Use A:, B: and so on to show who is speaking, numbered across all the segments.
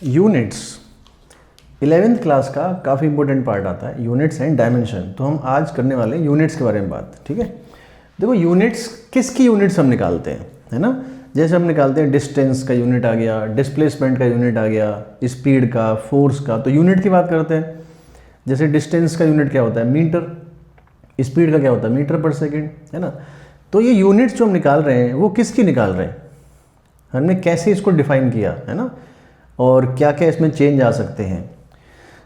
A: Units 11th class का काफ़ी important part आता है, यूनिट्स एंड डायमेंशन। तो हम आज करने वाले हैं यूनिट्स के बारे में बात। ठीक है, देखो यूनिट्स किसकी यूनिट्स हम निकालते हैं, है ना। जैसे हम निकालते हैं डिस्टेंस का यूनिट आ गया, डिस्प्लेसमेंट का यूनिट आ गया, स्पीड का, फोर्स का, तो यूनिट की बात करते हैं। जैसे डिस्टेंस का यूनिट क्या होता है, मीटर, स्पीड का क्या होता है, मीटर पर सेकेंड, है ना। तो ये यूनिट्स जो हम निकाल रहे हैं वो किसकी निकाल रहे हैं, हमने कैसे इसको डिफाइन किया, है ना, और क्या क्या इसमें चेंज आ सकते हैं।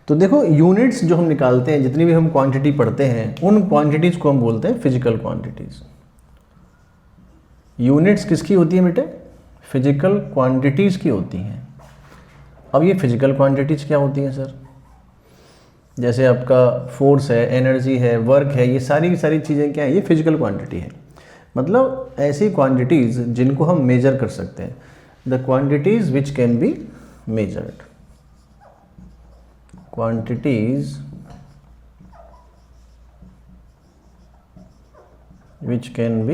A: तो देखो यूनिट्स जो हम निकालते हैं, जितनी भी हम क्वांटिटी पढ़ते हैं, उन क्वांटिटीज़ को हम बोलते हैं फिजिकल क्वांटिटीज़। यूनिट्स किसकी होती है बेटे, फिजिकल क्वांटिटीज़ की होती हैं। अब ये फिजिकल क्वांटिटीज़ क्या होती हैं सर, जैसे आपका फोर्स है, एनर्जी है, वर्क है, ये सारी की सारी चीज़ें क्या है, ये फिजिकल क्वांटिटी है। मतलब ऐसी क्वांटिटीज़ जिनको हम मेजर कर सकते हैं, the quantities which can be measured, quantities which can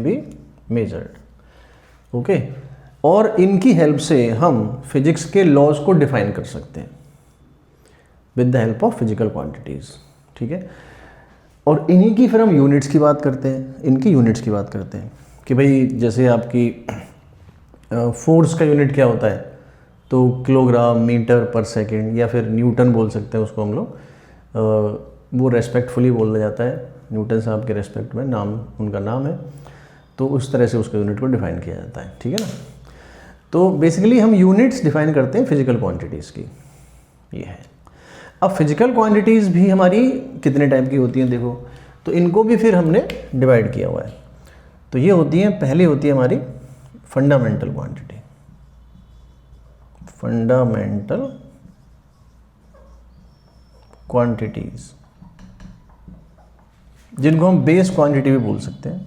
A: be measured। Okay, और इनकी हेल्प से हम फिजिक्स के लॉज को डिफाइन कर सकते हैं with the help of physical quantities. ठीक है, और इन्हीं की फिर हम यूनिट्स की बात करते हैं, इनकी यूनिट्स की बात करते हैं कि भाई जैसे आपकी फोर्स का यूनिट क्या होता है, तो किलोग्राम, मीटर पर सेकंड, या फिर न्यूटन बोल सकते हैं उसको हम लोग, वो रेस्पेक्टफुली बोला जाता है, न्यूटन साहब के रेस्पेक्ट में नाम, उनका नाम है, तो उस तरह से उसका यूनिट को डिफाइन किया जाता है। ठीक है ना, तो बेसिकली हम यूनिट्स डिफाइन करते हैं फिजिकल क्वांटिटीज़ की, ये है। अब फिजिकल क्वांटिटीज़ भी हमारी कितने टाइप की होती हैं देखो, तो इनको भी फिर हमने डिवाइड किया हुआ है। तो ये होती हैं, पहली होती है हमारी फंडामेंटल क्वांटिटी, फंडामेंटल क्वांटिटीज, जिनको हम बेस क्वांटिटी भी बोल सकते हैं,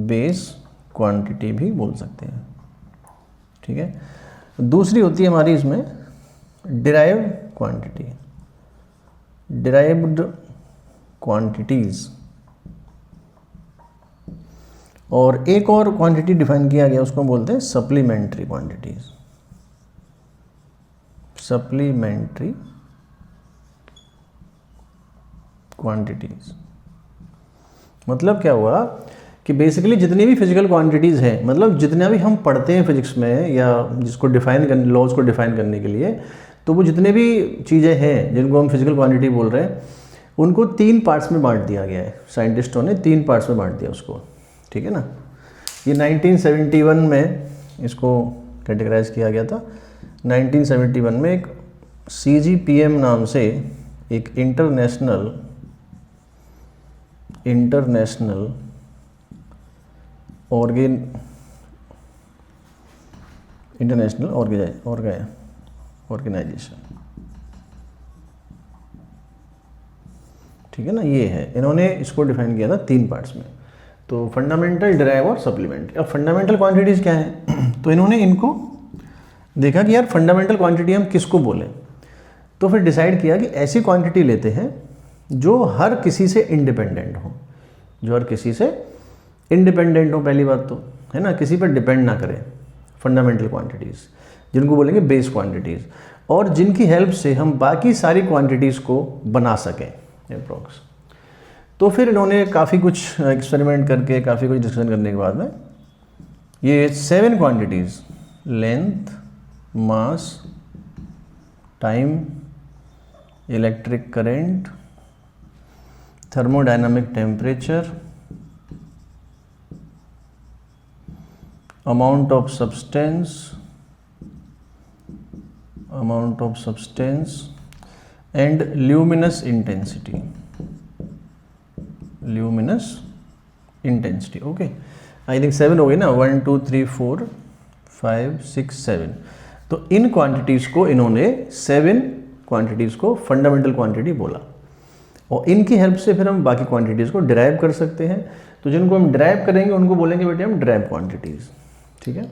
A: बेस क्वांटिटी भी बोल सकते हैं। ठीक है, दूसरी होती है हमारी इसमें डिराइव्ड क्वांटिटी, डिराइव्ड क्वांटिटीज, और एक और क्वांटिटी डिफाइन किया गया, उसको हम बोलते हैं सप्लीमेंट्री क्वांटिटीज, सप्लीमेंट्री क्वांटिटीज। मतलब क्या हुआ कि बेसिकली जितनी भी फिजिकल क्वांटिटीज़ हैं, मतलब जितना भी हम पढ़ते हैं फिजिक्स में, या जिसको डिफाइन करने, लॉज को डिफाइन करने के लिए, तो वो जितने भी चीज़ें हैं जिनको हम फिजिकल क्वांटिटी बोल रहे हैं, उनको 3 पार्ट्स में बांट दिया गया है। साइंटिस्टों ने 3 पार्ट्स में बांट दिया उसको। ठीक है ना, ये 1971 में इसको कैटेगराइज किया गया था। 1971 में एक CGPM नाम से एक इंटरनेशनल ऑर्गेनाइजेशन, ठीक है ना, ये है, इन्होंने इसको डिफाइन किया था 3 पार्ट्स में। तो फंडामेंटल, डिराइव और सप्लीमेंट्री। अब फंडामेंटल क्वांटिटीज़ क्या है, तो इन्होंने इनको देखा कि यार फंडामेंटल क्वांटिटी हम किसको बोलें, तो फिर डिसाइड किया कि ऐसी क्वांटिटी लेते हैं जो हर किसी से इंडिपेंडेंट हो, जो हर किसी से इंडिपेंडेंट हो, पहली बात तो, है ना, किसी पर डिपेंड ना करें। फंडामेंटल क्वांटिटीज़ जिनको बोलेंगे बेस क्वांटिटीज़, और जिनकी हेल्प से हम बाकी सारी क्वांटिटीज़ को बना सकें अप्रॉक्स। तो फिर इन्होंने काफ़ी कुछ एक्सपेरिमेंट करके, काफ़ी कुछ डिस्कशन करने के बाद में ये 7 quantities, length, mass, time, electric current, thermodynamic temperature, amount of substance and luminous intensity. Okay, I think 7 हो गए ना, 1 2 3 4 5 6 7। तो इन क्वांटिटीज़ को इन्होंने 7 क्वांटिटीज़ को फंडामेंटल क्वांटिटी बोला, और इनकी हेल्प से फिर हम बाकी क्वांटिटीज़ को डिराइव कर सकते हैं। तो जिनको हम डिराइव करेंगे उनको बोलेंगे बेटे हम डिराइव क्वांटिटीज़। ठीक है,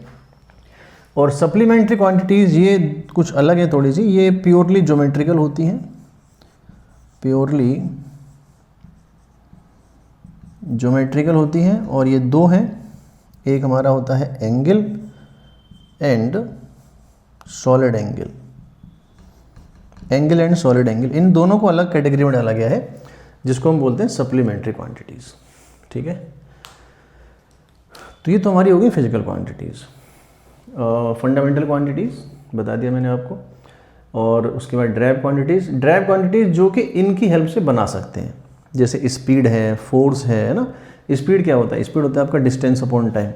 A: और सप्लीमेंट्री क्वांटिटीज़ ये कुछ अलग है थोड़ी सी, ये प्योरली ज्योमेट्रिकल होती हैं, प्योरली ज्योमेट्रिकल होती हैं, और ये 2 हैं, एक हमारा होता है angle and solid angle. Angle and solid angle, इन दोनों को अलग कैटेगरी में डाला गया है जिसको हम बोलते हैं सप्लीमेंट्री क्वांटिटीज़। ठीक है, तो ये तो हमारी होगी फिजिकल क्वांटिटीज़। फंडामेंटल क्वांटिटीज़ बता दिया मैंने आपको, और उसके बाद ड्राइव क्वांटिटीज़ जो कि इनकी हेल्प से बना सकते हैं, जैसे स्पीड है, फोर्स है ना। स्पीड क्या होता है? स्पीड होता है आपका डिस्टेंस अपॉन टाइम,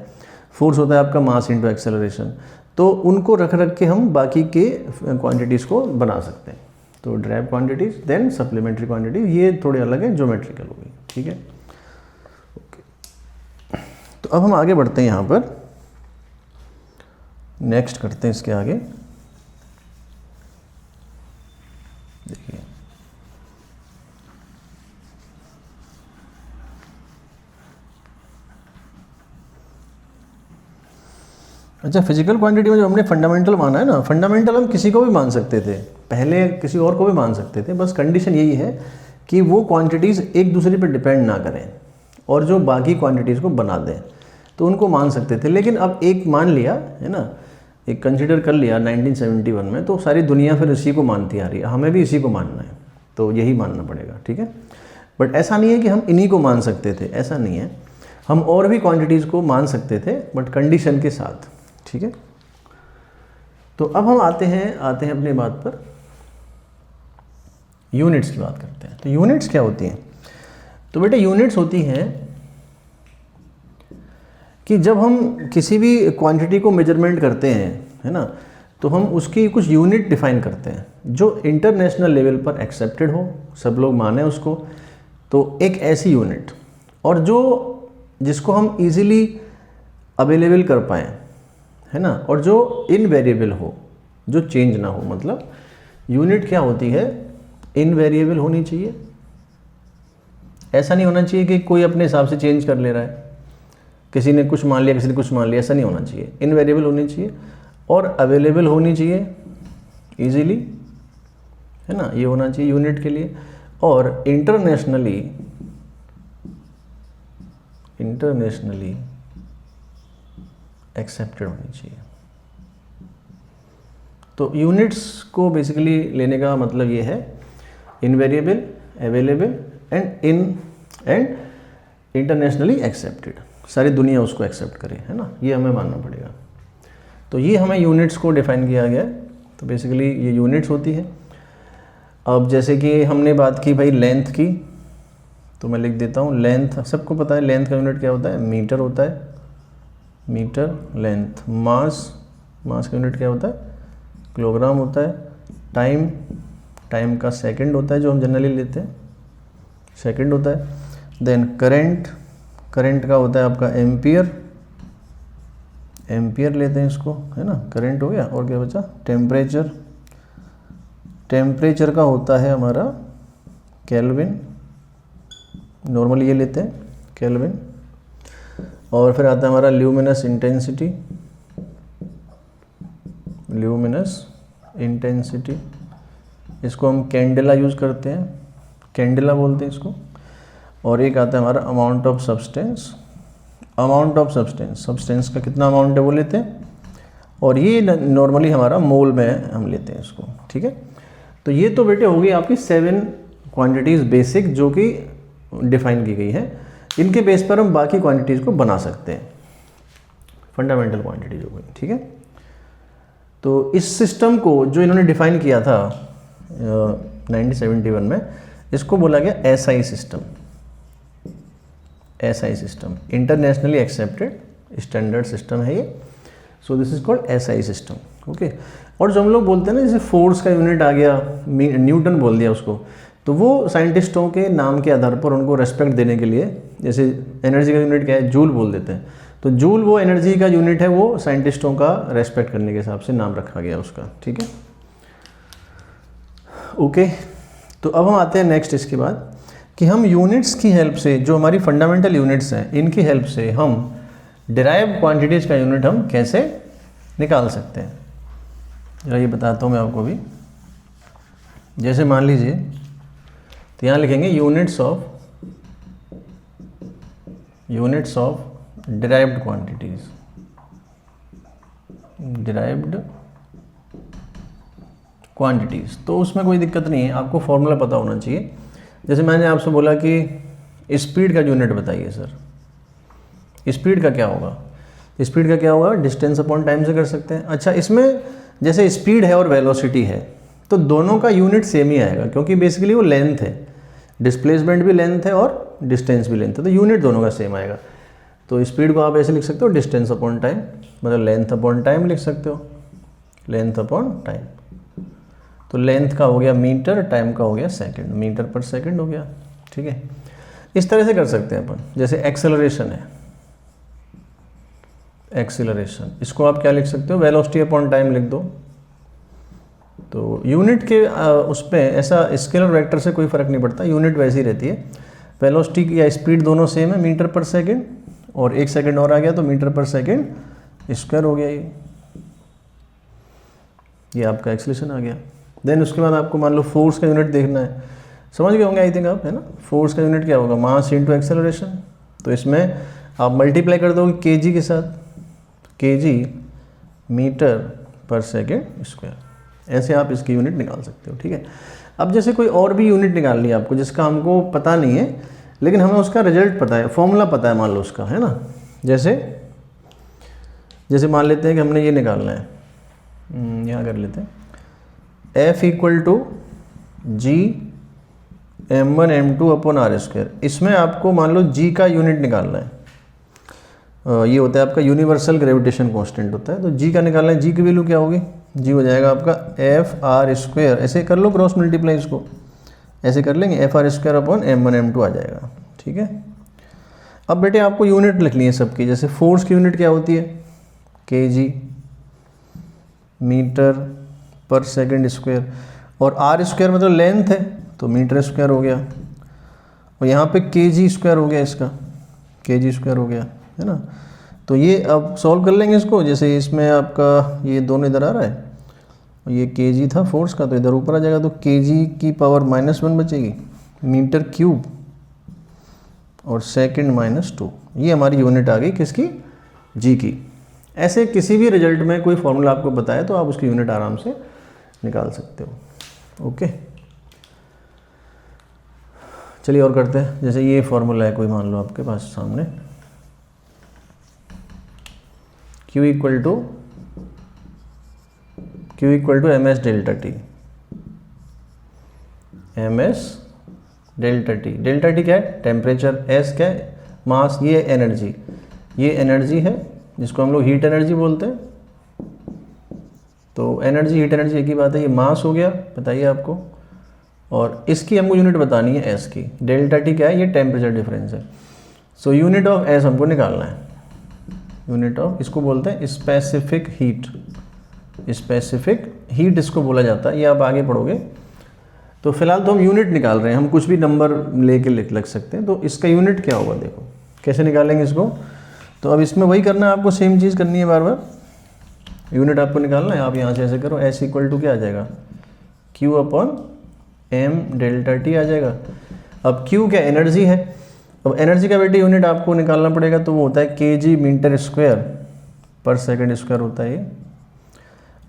A: फोर्स होता है आपका मास इनटू एक्सेलरेशन। तो उनको रख के हम बाकी के क्वांटिटीज़ को बना सकते हैं। तो drive quantities, then supplementary quantities, ये थोड़े अलग है, ज्योमेट्रिकल हो गई। ठीक है, ओके। तो अब हम आगे बढ़ते हैं, यहाँ पर नेक्स्ट करते हैं इसके आगे। देखिए, अच्छा, फिजिकल क्वांटिटी में जो हमने फंडामेंटल माना है ना, फंडामेंटल हम किसी को भी मान सकते थे, पहले किसी और को भी मान सकते थे, बस कंडीशन यही है कि वो क्वांटिटीज़ एक दूसरे पर डिपेंड ना करें और जो बाकी क्वांटिटीज़ को बना दें, तो उनको मान सकते थे। लेकिन अब एक मान लिया है ना, एक कंसिडर कर लिया 1971 में, तो सारी दुनिया फिर इसी को मानती आ रही है, हमें भी इसी को मानना है, तो यही मानना पड़ेगा। ठीक है, बट ऐसा नहीं है कि हम इन्हीं को मान सकते थे, ऐसा नहीं है, हम और भी क्वांटिटीज़ को मान सकते थे, बट कंडीशन के साथ। ठीक है, तो अब हम आते हैं अपनी बात पर, यूनिट्स की बात करते हैं। तो यूनिट्स क्या होती हैं? तो बेटा यूनिट्स होती हैं कि जब हम किसी भी क्वांटिटी को मेजरमेंट करते हैं, है ना, तो हम उसकी कुछ यूनिट डिफाइन करते हैं जो इंटरनेशनल लेवल पर एक्सेप्टेड हो, सब लोग माने उसको, तो एक ऐसी यूनिट, और जो जिसको हम इजीली अवेलेबल कर पाएँ, है ना, और जो इनवेरिएबल हो, जो चेंज ना हो। मतलब यूनिट क्या होती है? इनवेरिएबल होनी चाहिए, ऐसा नहीं होना चाहिए कि कोई अपने हिसाब से चेंज कर ले रहा है, किसी ने कुछ मान लिया, किसी ने कुछ मान लिया, ऐसा नहीं होना चाहिए। इनवेरिएबल होनी चाहिए और अवेलेबल होनी चाहिए इजीली, है ना, ये होना चाहिए यूनिट के लिए। और इंटरनेशनली एक्सेप्टेड होनी चाहिए। तो यूनिट्स को बेसिकली लेने का मतलब ये है, invariable, available and internationally accepted, सारी दुनिया उसको एक्सेप्ट करे, है ना, ये हमें मानना पड़ेगा। तो ये हमें यूनिट्स को डिफाइन किया गया है। तो बेसिकली ये यूनिट्स होती है। अब जैसे कि हमने बात की भाई लेंथ की, तो मैं लिख देता हूँ लेंथ, सबको पता है लेंथ का यूनिट क्या होता है? मीटर होता है, मीटर लेंथ। मास का यूनिट क्या होता है? किलोग्राम होता है। टाइम का सेकंड होता है, जो हम जनरली लेते हैं, सेकंड होता है। देन करंट का होता है आपका एम्पियर लेते हैं इसको, है ना, करंट हो गया। और क्या बचा? टेम्परेचर का होता है हमारा केल्विन, नॉर्मली ये लेते हैं केल्विन। और फिर आता है हमारा ल्यूमिनस इंटेंसिटी, इसको हम कैंडेला यूज़ करते हैं, कैंडेला बोलते हैं इसको। और एक आता है हमारा अमाउंट ऑफ सब्सटेंस का कितना अमाउंट है वो लेते हैं, और ये नॉर्मली हमारा मोल में हम लेते हैं इसको। ठीक है, तो ये तो बेटे हो गई आपकी 7 क्वांटिटीज़ बेसिक जो कि डिफाइन की गई है। इनके बेस पर हम बाकी क्वांटिटीज़ को बना सकते हैं, फंडामेंटल क्वांटिटीज हो गई। ठीक है, तो इस सिस्टम को जो इन्होंने डिफाइन किया था 1971 में, इसको बोला गया SI system, internationally accepted standard system है ये। So this is called SI system. Okay, और जो हम लोग बोलते हैं ना, जैसे फोर्स का यूनिट आ गया, न्यूटन बोल दिया उसको, तो वो साइंटिस्टों के नाम के आधार पर उनको रेस्पेक्ट देने के लिए, जैसे एनर्जी का यूनिट क्या है? जूल बोल देते हैं, तो जूल वो एनर्जी का यूनिट है, वो साइंटिस्टों का रेस्पेक्ट करने के हिसाब से नाम रखा गया उसका। ठीक है, ओके। तो अब हम आते हैं नेक्स्ट इसके बाद कि हम यूनिट्स की हेल्प से, जो हमारी फंडामेंटल यूनिट्स हैं, इनकी हेल्प से हम डिराइव क्वांटिटीज़ का यूनिट हम कैसे निकाल सकते हैं। जरा ये बताता हूँ मैं आपको भी। जैसे मान लीजिए, तो यहाँ लिखेंगे units of derived quantities, derived quantities, तो उसमें कोई दिक्कत नहीं है, आपको फॉर्मूला पता होना चाहिए। जैसे मैंने आपसे बोला कि स्पीड का यूनिट बताइए सर, स्पीड का क्या होगा, स्पीड का क्या होगा, डिस्टेंस अपॉन टाइम से कर सकते हैं। अच्छा, इसमें जैसे स्पीड है और वेलोसिटी है तो दोनों का यूनिट सेम ही आएगा, क्योंकि बेसिकली वो लेंथ है, डिस्प्लेसमेंट भी लेंथ है और डिस्टेंस भी लेंथ है, तो यूनिट दोनों का सेम आएगा। तो स्पीड को आप ऐसे लिख सकते हो, डिस्टेंस अपॉन टाइम, मतलब लेंथ अपॉन टाइम लिख सकते हो, लेंथ अपॉन टाइम। तो लेंथ का हो गया मीटर, टाइम का हो गया सेकंड, मीटर पर सेकंड हो गया, ठीक है। इस तरह से कर सकते हैं अपन। जैसे एक्सेलरेशन है, एक्सेलरेशन, इसको आप क्या लिख सकते हो, वेलोसिटी अपॉन टाइम लिख दो। तो यूनिट के उस पर ऐसा स्केलर वेक्टर से कोई फ़र्क नहीं पड़ता, यूनिट वैसी ही रहती है। वेलोसिटी या स्पीड दोनों सेम है, मीटर पर सेकंड, और एक सेकंड और आ गया तो मीटर पर सेकंड स्क्वायर हो गया ये आपका एक्सेलरेशन आ गया। देन उसके बाद आपको मान लो फोर्स का यूनिट देखना है, समझ गए होंगे आई थिंक आप, है ना। फोर्स का यूनिट क्या होगा, मास इंटू एक्सेलरेशन। तो इसमें आप मल्टीप्लाई कर दोगे केजी के साथ, केजी मीटर पर सेकेंड स्क्वायर, ऐसे आप इसकी यूनिट निकाल सकते हो, ठीक है। अब जैसे कोई और भी यूनिट निकालनी है आपको जिसका हमको पता नहीं है, लेकिन हमें उसका रिजल्ट पता है, फॉर्मूला पता है मान लो उसका, है ना। जैसे मान लेते हैं कि हमने ये निकालना है, यहाँ कर लेते हैं, F equal to G m1 m2 upon R square. इसमें आपको मान लो G का यूनिट निकालना है, ये होता है आपका यूनिवर्सल ग्रेविटेशन कांस्टेंट होता है, तो G का निकालना है। G की वैल्यू क्या होगी, G हो जाएगा आपका एफ आर स्क्वायर, ऐसे कर लो क्रॉस मल्टीप्लाई, इसको ऐसे कर लेंगे, F R square upon m1 m2 आ जाएगा, ठीक है। अब बेटे आपको यूनिट लिखनी है सबकी। जैसे फोर्स की यूनिट क्या होती है, kg मीटर पर सेकंड स्क्वायर, और आर स्क्वायर मतलब लेंथ है तो मीटर स्क्वायर हो गया, और यहाँ पे kg स्क्वायर हो गया, इसका kg स्क्वायर हो गया, है ना। तो ये अब सॉल्व कर लेंगे इसको। जैसे इसमें आपका ये दोनों इधर आ रहा है, और ये kg था फोर्स का, तो इधर ऊपर आ जाएगा, तो kg की पावर -1 बचेगी, मीटर क्यूब और सेकंड -2, ये हमारी यूनिट आ गई किसकी, G की। ऐसे किसी भी रिजल्ट में कोई फॉर्मूला आपको बताए तो आप उसकी यूनिट आराम से निकाल सकते हो, ओके। चलिए और करते हैं। जैसे ये फॉर्मूला है कोई, मान लो आपके पास सामने, Q equal to ms delta T, ms delta T, delta T क्या है, टेम्परेचर, s क्या है, मास, ये एनर्जी, ये एनर्जी है जिसको हम लोग हीट एनर्जी बोलते हैं। तो एनर्जी, हीट एनर्जी एक ही बात है, ये मास हो गया, बताइए आपको, और इसकी हमको यूनिट बतानी है s की। डेल्टा टी क्या है, ये टेम्परेचर डिफरेंस है। सो यूनिट ऑफ s हमको निकालना है, यूनिट ऑफ, इसको बोलते हैं स्पेसिफिक हीट, स्पेसिफिक हीट इसको बोला जाता है, ये आप आगे पढ़ोगे। तो फिलहाल तो हम यूनिट निकाल रहे हैं, हम कुछ भी नंबर लेके लिख सकते हैं। तो इसका यूनिट क्या होगा, देखो कैसे निकालेंगे इसको। तो अब इसमें वही करना है आपको, सेम चीज़ करनी है बार बार, यूनिट आपको निकालना है। आप यहाँ से ऐसे करो, s इक्वल टू क्या आ जाएगा, q upon m delta T आ जाएगा। अब q क्या, एनर्जी है। अब एनर्जी का बेटे यूनिट आपको निकालना पड़ेगा, तो वो होता है kg मीटर स्क्वायर पर सेकंड स्क्वायर होता है ये,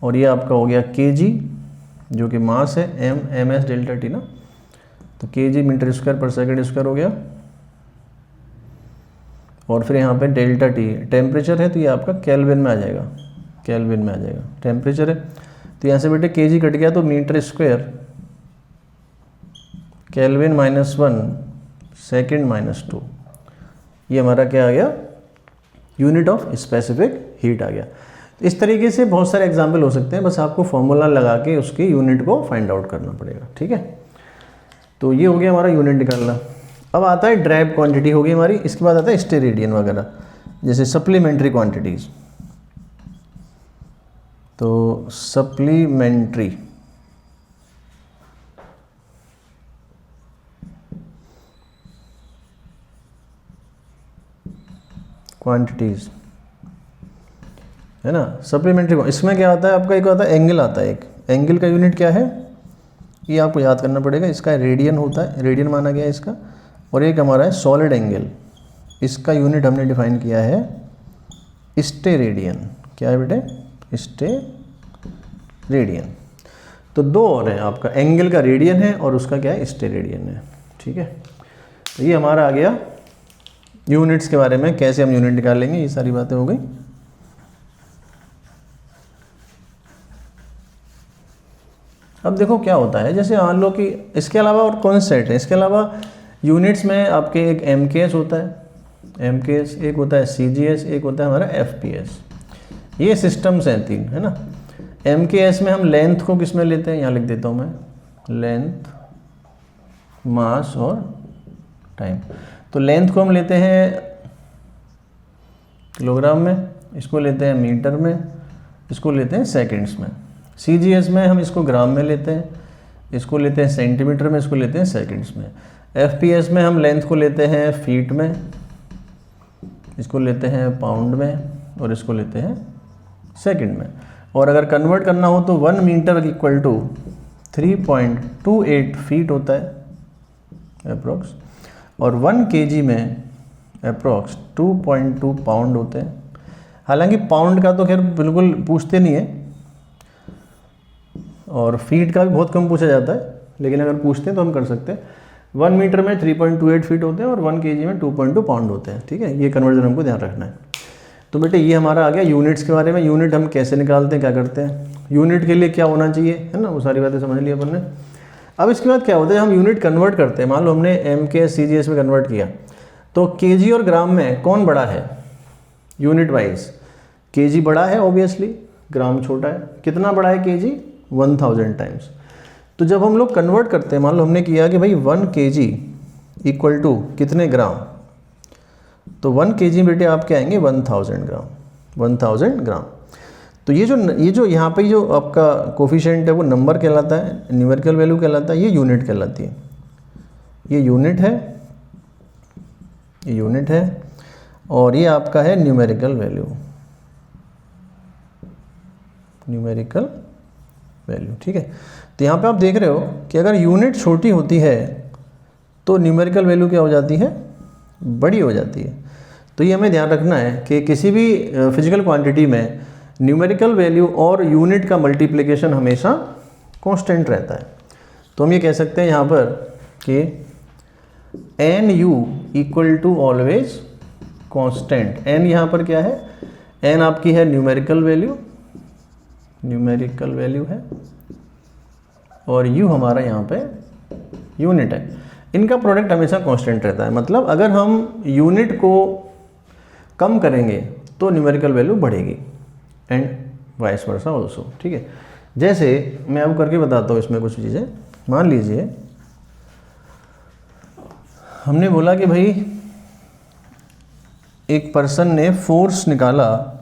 A: और ये आपका हो गया kg जो कि मास है, ms डेल्टा टी ना, तो kg मीटर स्क्वायर पर सेकंड स्क्वायर हो गया, और फिर यहाँ पे डेल्टा टी टेम्परेचर है, तो ये आपका केल्विन में आ जाएगा, केल्विन में आ जाएगा, टेम्परेचर है। तो यहाँ से बेटे kg कट गया, तो मीटर स्क्वायर केल्विन -1 सेकंड -2, ये हमारा क्या आ गया, यूनिट ऑफ स्पेसिफिक हीट आ गया। इस तरीके से बहुत सारे एग्जाम्पल हो सकते हैं, बस आपको फॉर्मूला लगा के उसकी यूनिट को फाइंड आउट करना पड़ेगा, ठीक है। तो ये हो गया हमारा यूनिट निकालना। अब आता है ड्राइव क्वांटिटी हो गई हमारी, इसके बाद आता है स्टेरेडियन वगैरह, जैसे सप्लीमेंट्री क्वांटिटीज़। तो सप्लीमेंट्री क्वांटिटीज़ है ना, सप्लीमेंट्री। इसमें क्या आता है आपका, एक आता है एंगल आता है, एक एंगल का यूनिट क्या है, ये आपको याद करना पड़ेगा। इसका रेडियन होता है, रेडियन माना गया है इसका, और एक हमारा है सॉलिड एंगल, इसका यूनिट हमने डिफाइन किया है स्टेरेडियन। क्या है बेटे? स्टेरेडियन। तो दो और हैं, आपका एंगल का रेडियन है और उसका क्या है? स्टेरेडियन है। ठीक है, तो ये हमारा आ गया यूनिट्स के बारे में, कैसे हम यूनिट निकालेंगे, ये सारी बातें हो गई। अब देखो क्या होता है, जैसे मान लो कि इसके अलावा और कौन से सेट है, इसके अलावा यूनिट्स में आपके एक MKS होता है, MKS एक होता है, CGS एक होता है हमारा FPS। ये सिस्टम्स हैं 3, है ना। MKS में हम लेंथ को किस में लेते हैं, यहाँ लिख देता हूँ मैं, लेंथ, मास और टाइम। तो लेंथ को हम लेते हैं किलोग्राम में, इसको लेते हैं मीटर में, इसको लेते हैं सेकंड्स में। CGS में हम इसको ग्राम में लेते हैं, इसको लेते हैं सेंटीमीटर में, इसको लेते हैं सेकंड्स में। FPS में हम लेंथ को लेते हैं फीट में, इसको लेते हैं पाउंड में और इसको लेते हैं सेकंड में। और अगर कन्वर्ट करना हो तो 1 मीटर इक्वल टू 3.28 फीट होता है अप्रोक्स, और 1 kg में अप्रोक्स 2.2 पाउंड होते हैं। हालांकि पाउंड का तो खैर बिल्कुल पूछते नहीं है, और फीट का भी बहुत कम पूछा जाता है, लेकिन अगर पूछते हैं तो हम कर सकते हैं। 1 मीटर में 3.28 फीट होते हैं और 1 kg में 2.2 पाउंड होते हैं। ठीक है, ये कन्वर्जन हमको ध्यान रखना है। तो बेटे ये हमारा आ गया यूनिट्स के बारे में। यूनिट हम कैसे निकालते हैं, क्या करते हैं, यूनिट के लिए क्या होना चाहिए, है ना, वो सारी बातें समझ ली अपन ने। अब इसके बाद क्या होता है, हम यूनिट कन्वर्ट करते हैं। मान लो हमने MKS CGS में कन्वर्ट किया, तो kg और ग्राम में कौन बड़ा है यूनिट वाइज? kg बड़ा है ऑब्वियसली, ग्राम छोटा है। कितना बड़ा है kg? 1000 टाइम्स। तो जब हम लोग कन्वर्ट करते हैं, मान लो हमने किया कि भाई 1 kg इक्वल टू कितने ग्राम, तो 1 kg बेटे आपके आएंगे 1000 ग्राम, 1000 ग्राम। तो ये जो यहाँ पे जो आपका कोफिशिएंट है वो नंबर कहलाता है, न्यूमेरिकल वैल्यू कहलाता है, ये यूनिट कहलाती है। ये यूनिट है, ये यूनिट है, और ये आपका है न्यूमेरिकल वैल्यू, न्यूमेरिकल वैल्यू। ठीक है, तो यहाँ पे आप देख रहे हो कि अगर यूनिट छोटी होती है तो न्यूमेरिकल वैल्यू क्या हो जाती है? बड़ी हो जाती है। तो ये हमें ध्यान रखना है कि किसी भी फिजिकल क्वांटिटी में न्यूमेरिकल वैल्यू और यूनिट का मल्टीप्लिकेशन हमेशा कांस्टेंट रहता है। तो हम ये कह सकते हैं यहाँ पर कि NU equal to always constant. n यहाँ पर क्या है? n आपकी है न्यूमेरिकल वैल्यू, न्यूमेरिकल वैल्यू है, और u हमारा यहाँ पे यूनिट है। इनका प्रोडक्ट हमेशा कांस्टेंट रहता है। मतलब अगर हम यूनिट को कम करेंगे तो न्यूमेरिकल वैल्यू बढ़ेगी, एंड वाइस वर्सा ऑल्सो। ठीक है, जैसे मैं अब करके बताता हूँ इसमें कुछ चीज़ें। मान लीजिए हमने बोला कि भाई एक पर्सन ने फोर्स निकाला,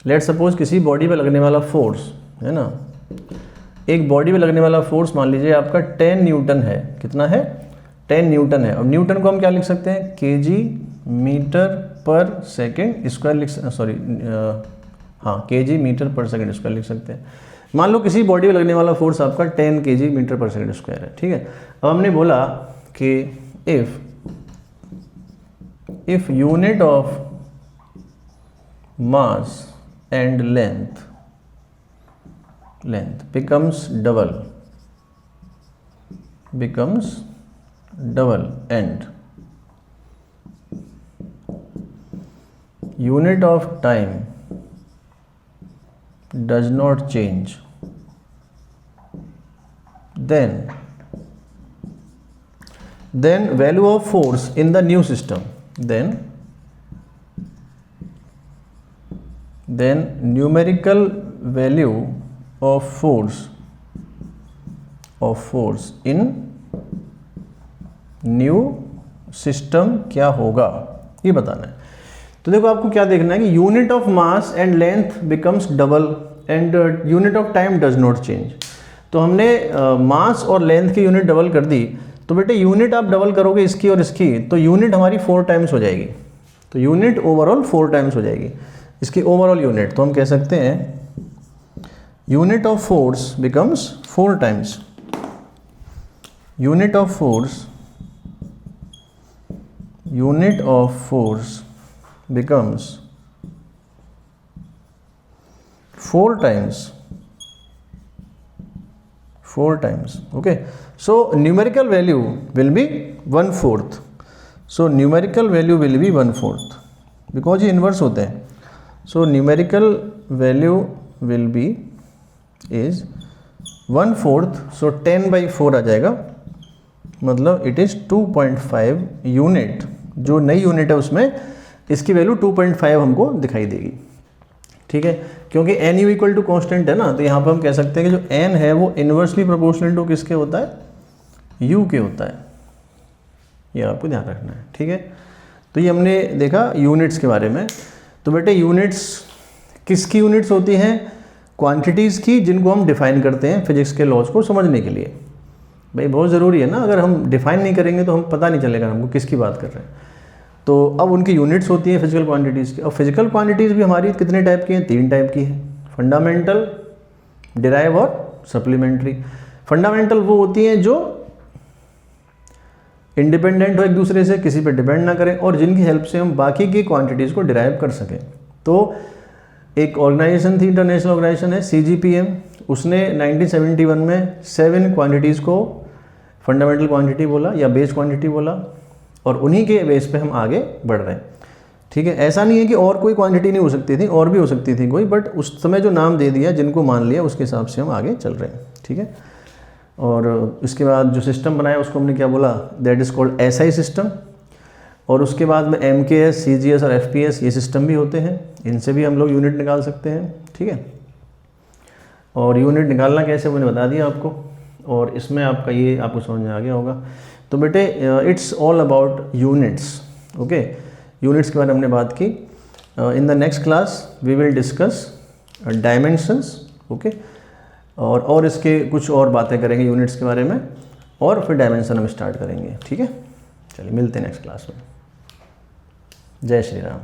A: लेट सपोज किसी बॉडी पे लगने वाला फोर्स है ना, एक बॉडी पे लगने वाला फोर्स मान लीजिए आपका 10 न्यूटन है। कितना है? 10 न्यूटन है। और न्यूटन को हम क्या लिख सकते हैं? kg मीटर पर सेकेंड स्क्वायर लिख, सॉरी हाँ, kg मीटर पर सेकेंड स्क्वायर लिख सकते हैं। मान लो किसी बॉडी पे लगने वाला फोर्स आपका 10 kg मीटर पर सेकेंड स्क्वायर है। ठीक है, अब हमने बोला कि if unit of mass and length becomes double and unit of time does not change, then value of force in the new system, then numerical value of force in new system क्या होगा, ये बताना है। तो देखो आपको क्या देखना है कि unit of mass and length becomes double and unit of time does not change. तो हमने मास और लेंथ की यूनिट डबल कर दी, तो बेटे यूनिट आप डबल करोगे इसकी और इसकी, तो यूनिट हमारी 4 टाइम्स हो जाएगी। तो यूनिट ओवरऑल 4 टाइम्स हो जाएगी इसकी ओवरऑल यूनिट। तो हम कह सकते हैं unit of force becomes 4 times, unit of force unit of force becomes 4 times, okay. So numerical value will be 1/4, so numerical value will be 1/4 because ये इन्वर्स होते हैं. So numerical value will be is 1/4, so 10/4 आ जाएगा, मतलब it is 2.5 unit. जो नई unit है उसमें इसकी वैल्यू 2.5 हमको दिखाई देगी, ठीक है. क्योंकि N U equal to constant है ना, तो यहाँ पर हम कह सकते हैं कि जो एन है वो इन्वर्सली प्रोपोर्शनल टू किसके होता है, यू के होता है. ये आपको ध्यान रखना है, ठीक है. तो ये हमने देखा यूनिट्स के बारे में. तो बेटे यूनिट्स किसकी यूनिट्स होती हैं, क्वांटिटीज़ की, जिनको हम डिफाइन करते हैं फिजिक्स के लॉज को समझने के लिए. भाई बहुत ज़रूरी है ना, अगर हम डिफाइन नहीं करेंगे तो हम पता नहीं चलेगा हमको किसकी बात कर रहे हैं. तो अब उनकी यूनिट्स होती हैं फिजिकल क्वांटिटीज़ की. और फिजिकल क्वांटिटीज़ भी हमारी कितने टाइप की हैं, 3 टाइप की है, फंडामेंटल, डिराइव और सप्लीमेंट्री. फंडामेंटल वो होती हैं जो इंडिपेंडेंट हो एक दूसरे से, किसी पे डिपेंड ना करें, और जिनकी हेल्प से हम बाकी की क्वांटिटीज़ को डिराइव कर सकें. तो एक ऑर्गेनाइजेशन थी, इंटरनेशनल ऑर्गेनाइजेशन है CGPM, उसने 1971 में 7 क्वांटिटीज़ को फंडामेंटल क्वांटिटी बोला या बेस क्वांटिटी बोला, और उन्हीं के बेस पे हम आगे बढ़ रहे हैं, ठीक है. ऐसा नहीं है कि और कोई क्वांटिटी नहीं हो सकती थी, और भी हो सकती थी कोई, बट उस समय जो नाम दे दिया, जिनको मान लिया, उसके हिसाब से हम आगे चल रहे हैं, ठीक है. और इसके बाद जो सिस्टम बनाया उसको हमने क्या बोला, that is called SI system. और उसके बाद में MKS, CGS और FPS ये सिस्टम भी होते हैं, इनसे भी हम लोग यूनिट निकाल सकते हैं, ठीक है. और यूनिट निकालना कैसे मैंने बता दिया आपको, और इसमें आपका ये आपको समझ में आ गया होगा. तो बेटे it's all about units, okay. Units के बारे में हमने बात की. In the next class we will discuss dimensions, okay. और इसके कुछ और बातें करेंगे यूनिट्स के बारे में, और फिर डायमेंशन हम स्टार्ट करेंगे, ठीक है. चलिए मिलते हैं नेक्स्ट क्लास में. जय श्री राम.